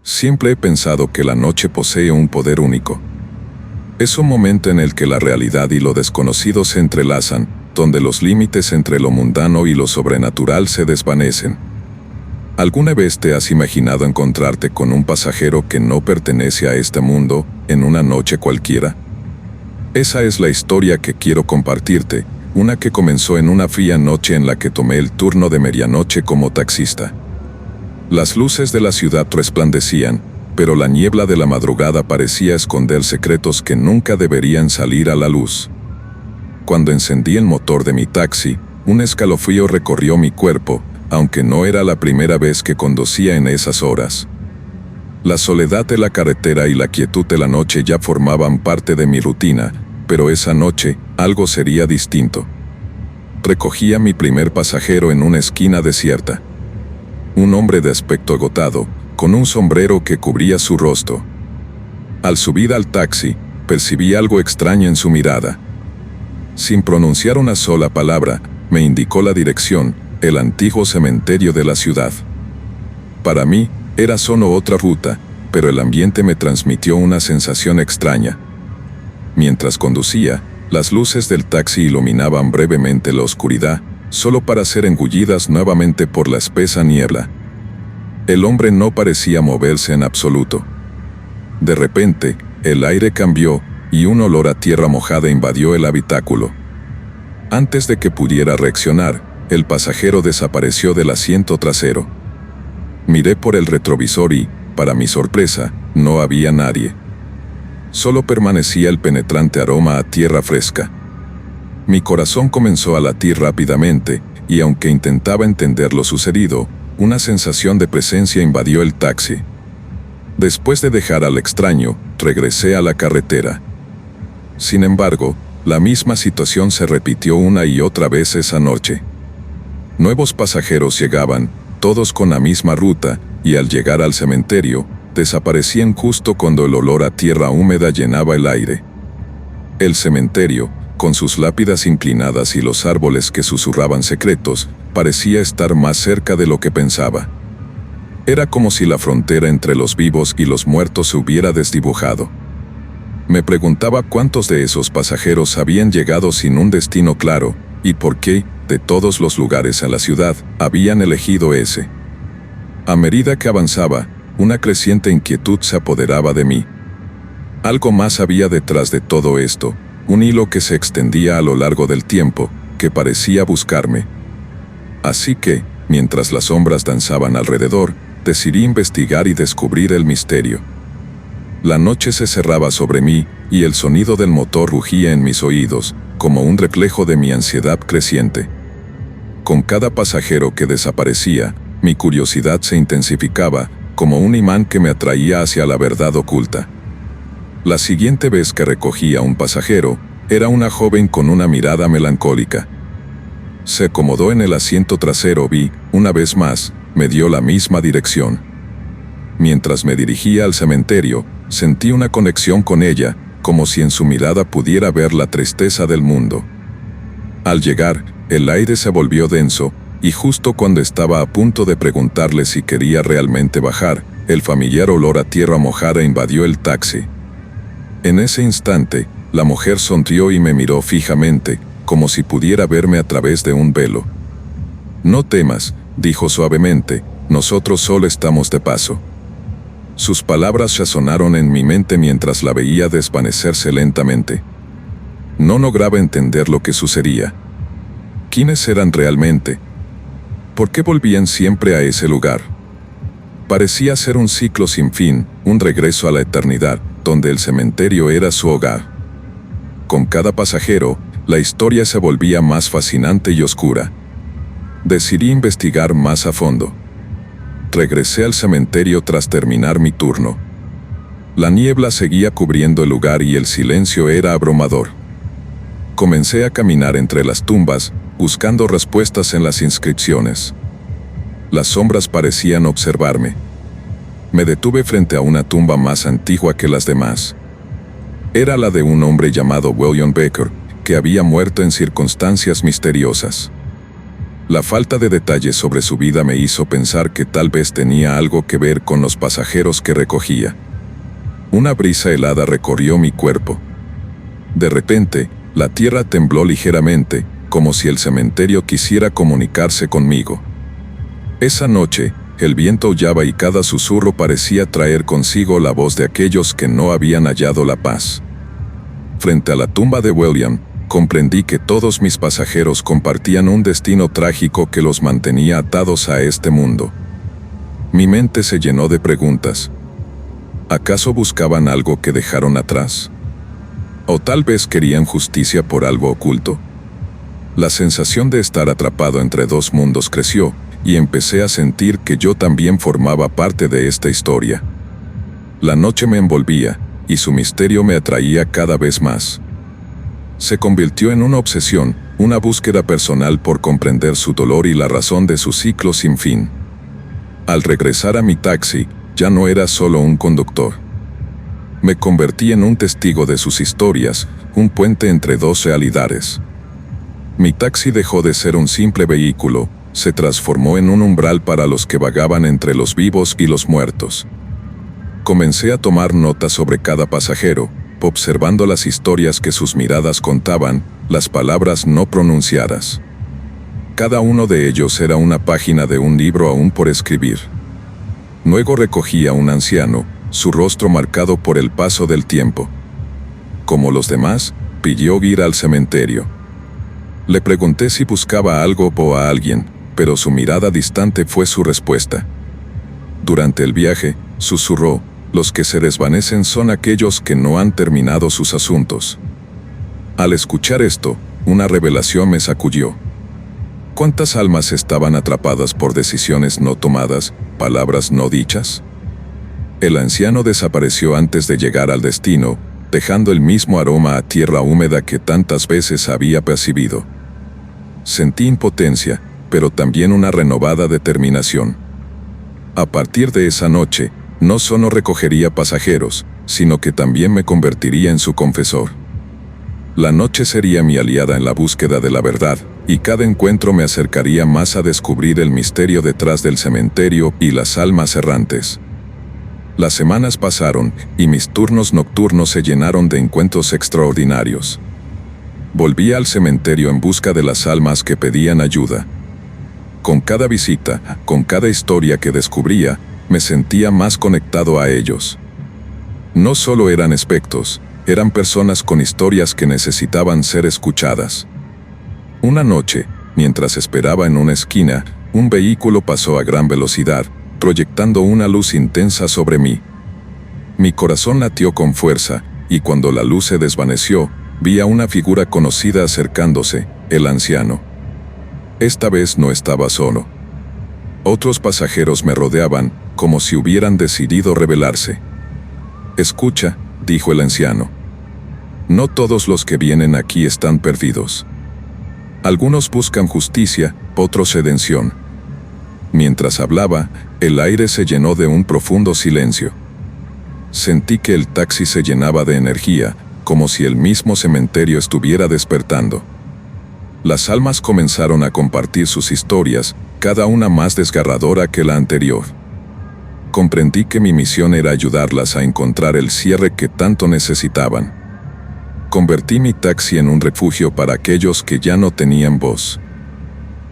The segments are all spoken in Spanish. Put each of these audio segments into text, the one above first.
Siempre he pensado que la noche posee un poder único. Es un momento en el que la realidad y lo desconocido se entrelazan, donde los límites entre lo mundano y lo sobrenatural se desvanecen. ¿Alguna vez te has imaginado encontrarte con un pasajero que no pertenece a este mundo, en una noche cualquiera? Esa es la historia que quiero compartirte, una que comenzó en una fría noche en la que tomé el turno de medianoche como taxista. Las luces de la ciudad resplandecían, pero la niebla de la madrugada parecía esconder secretos que nunca deberían salir a la luz. Cuando encendí el motor de mi taxi, un escalofrío recorrió mi cuerpo, aunque no era la primera vez que conducía en esas horas. La soledad de la carretera y la quietud de la noche ya formaban parte de mi rutina, pero esa noche, algo sería distinto. Recogí a mi primer pasajero en una esquina desierta. Un hombre de aspecto agotado, con un sombrero que cubría su rostro. Al subir al taxi, percibí algo extraño en su mirada. Sin pronunciar una sola palabra, me indicó la dirección, el antiguo cementerio de la ciudad. Para mí, era solo otra ruta, pero el ambiente me transmitió una sensación extraña. Mientras conducía, las luces del taxi iluminaban brevemente la oscuridad, solo para ser engullidas nuevamente por la espesa niebla. El hombre no parecía moverse en absoluto. De repente, el aire cambió, y un olor a tierra mojada invadió el habitáculo. Antes de que pudiera reaccionar, el pasajero desapareció del asiento trasero. Miré por el retrovisor y, para mi sorpresa, no había nadie. Solo permanecía el penetrante aroma a tierra fresca. Mi corazón comenzó a latir rápidamente, y aunque intentaba entender lo sucedido, una sensación de presencia invadió el taxi. Después de dejar al extraño, regresé a la carretera. Sin embargo, la misma situación se repitió una y otra vez esa noche. Nuevos pasajeros llegaban, todos con la misma ruta, y al llegar al cementerio, desaparecían justo cuando el olor a tierra húmeda llenaba el aire. El cementerio, con sus lápidas inclinadas y los árboles que susurraban secretos, parecía estar más cerca de lo que pensaba. Era como si la frontera entre los vivos y los muertos se hubiera desdibujado. Me preguntaba cuántos de esos pasajeros habían llegado sin un destino claro, y por qué, de todos los lugares a la ciudad, habían elegido ese. A medida que avanzaba, una creciente inquietud se apoderaba de mí. Algo más había detrás de todo esto, un hilo que se extendía a lo largo del tiempo, que parecía buscarme. Así que, mientras las sombras danzaban alrededor, decidí investigar y descubrir el misterio. La noche se cerraba sobre mí, y el sonido del motor rugía en mis oídos, como un reflejo de mi ansiedad creciente. Con cada pasajero que desaparecía, mi curiosidad se intensificaba, como un imán que me atraía hacia la verdad oculta. La siguiente vez que recogí a un pasajero, era una joven con una mirada melancólica. Se acomodó en el asiento trasero y, una vez más, me dio la misma dirección. Mientras me dirigía al cementerio, sentí una conexión con ella, como si en su mirada pudiera ver la tristeza del mundo. Al llegar, el aire se volvió denso, y justo cuando estaba a punto de preguntarle si quería realmente bajar, el familiar olor a tierra mojada invadió el taxi. En ese instante, la mujer sonrió y me miró fijamente, como si pudiera verme a través de un velo. «No temas», dijo suavemente, «nosotros solo estamos de paso». Sus palabras resonaron en mi mente mientras la veía desvanecerse lentamente. No lograba entender lo que sucedía. ¿Quiénes eran realmente? ¿Por qué volvían siempre a ese lugar? Parecía ser un ciclo sin fin, un regreso a la eternidad, donde el cementerio era su hogar. Con cada pasajero, la historia se volvía más fascinante y oscura. Decidí investigar más a fondo. Regresé al cementerio tras terminar mi turno. La niebla seguía cubriendo el lugar y el silencio era abrumador. Comencé a caminar entre las tumbas, buscando respuestas en las inscripciones. Las sombras parecían observarme. Me detuve frente a una tumba más antigua que las demás. Era la de un hombre llamado William Baker, que había muerto en circunstancias misteriosas. La falta de detalles sobre su vida me hizo pensar que tal vez tenía algo que ver con los pasajeros que recogía. Una brisa helada recorrió mi cuerpo. De repente, la tierra tembló ligeramente, como si el cementerio quisiera comunicarse conmigo. Esa noche, el viento aullaba y cada susurro parecía traer consigo la voz de aquellos que no habían hallado la paz. Frente a la tumba de William, comprendí que todos mis pasajeros compartían un destino trágico que los mantenía atados a este mundo. Mi mente se llenó de preguntas. ¿Acaso buscaban algo que dejaron atrás? ¿O tal vez querían justicia por algo oculto? La sensación de estar atrapado entre dos mundos creció, y empecé a sentir que yo también formaba parte de esta historia. La noche me envolvía, y su misterio me atraía cada vez más. Se convirtió en una obsesión, una búsqueda personal por comprender su dolor y la razón de su ciclo sin fin. Al regresar a mi taxi, ya no era solo un conductor. Me convertí en un testigo de sus historias, un puente entre dos realidades. Mi taxi dejó de ser un simple vehículo, se transformó en un umbral para los que vagaban entre los vivos y los muertos. Comencé a tomar notas sobre cada pasajero, observando las historias que sus miradas contaban, las palabras no pronunciadas. Cada uno de ellos era una página de un libro aún por escribir. Luego recogí a un anciano, su rostro marcado por el paso del tiempo. Como los demás, pidió ir al cementerio. Le pregunté si buscaba algo o a alguien, pero su mirada distante fue su respuesta. Durante el viaje, susurró: los que se desvanecen son aquellos que no han terminado sus asuntos. Al escuchar esto, una revelación me sacudió. ¿Cuántas almas estaban atrapadas por decisiones no tomadas, palabras no dichas? El anciano desapareció antes de llegar al destino, dejando el mismo aroma a tierra húmeda que tantas veces había percibido. Sentí impotencia, pero también una renovada determinación. A partir de esa noche, no solo recogería pasajeros, sino que también me convertiría en su confesor. La noche sería mi aliada en la búsqueda de la verdad, y cada encuentro me acercaría más a descubrir el misterio detrás del cementerio y las almas errantes. Las semanas pasaron, y mis turnos nocturnos se llenaron de encuentros extraordinarios. Volvía al cementerio en busca de las almas que pedían ayuda. Con cada visita, con cada historia que descubría, me sentía más conectado a ellos. No solo eran espectros, eran personas con historias que necesitaban ser escuchadas. Una noche, mientras esperaba en una esquina, un vehículo pasó a gran velocidad, proyectando una luz intensa sobre mí. Mi corazón latió con fuerza, y cuando la luz se desvaneció, vi a una figura conocida acercándose, el anciano. Esta vez no estaba solo. Otros pasajeros me rodeaban, como si hubieran decidido rebelarse. «Escucha», dijo el anciano. «No todos los que vienen aquí están perdidos. Algunos buscan justicia, otros redención». Mientras hablaba, el aire se llenó de un profundo silencio. Sentí que el taxi se llenaba de energía, como si el mismo cementerio estuviera despertando. Las almas comenzaron a compartir sus historias, cada una más desgarradora que la anterior. Comprendí que mi misión era ayudarlas a encontrar el cierre que tanto necesitaban. Convertí mi taxi en un refugio para aquellos que ya no tenían voz.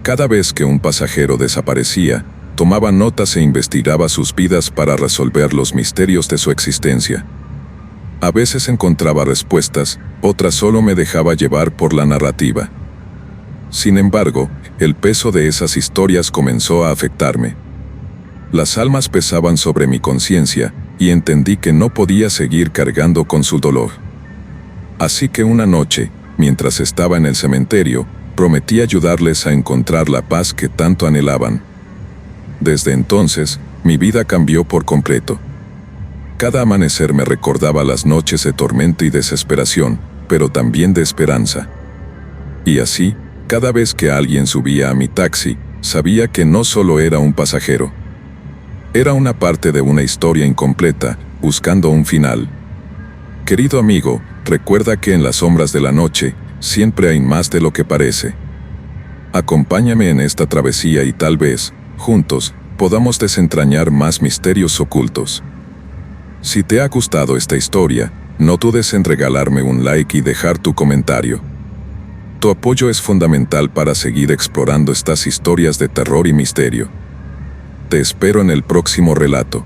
Cada vez que un pasajero desaparecía, tomaba notas e investigaba sus vidas para resolver los misterios de su existencia. A veces encontraba respuestas, otras solo me dejaba llevar por la narrativa. Sin embargo, el peso de esas historias comenzó a afectarme. Las almas pesaban sobre mi conciencia, y entendí que no podía seguir cargando con su dolor. Así que una noche, mientras estaba en el cementerio, prometí ayudarles a encontrar la paz que tanto anhelaban. Desde entonces, mi vida cambió por completo. Cada amanecer me recordaba las noches de tormenta y desesperación, pero también de esperanza. Y así, cada vez que alguien subía a mi taxi, sabía que no solo era un pasajero. Era una parte de una historia incompleta, buscando un final. Querido amigo, recuerda que en las sombras de la noche, siempre hay más de lo que parece. Acompáñame en esta travesía y tal vez, juntos, podamos desentrañar más misterios ocultos. Si te ha gustado esta historia, no dudes en regalarme un like y dejar tu comentario. Tu apoyo es fundamental para seguir explorando estas historias de terror y misterio. Te espero en el próximo relato.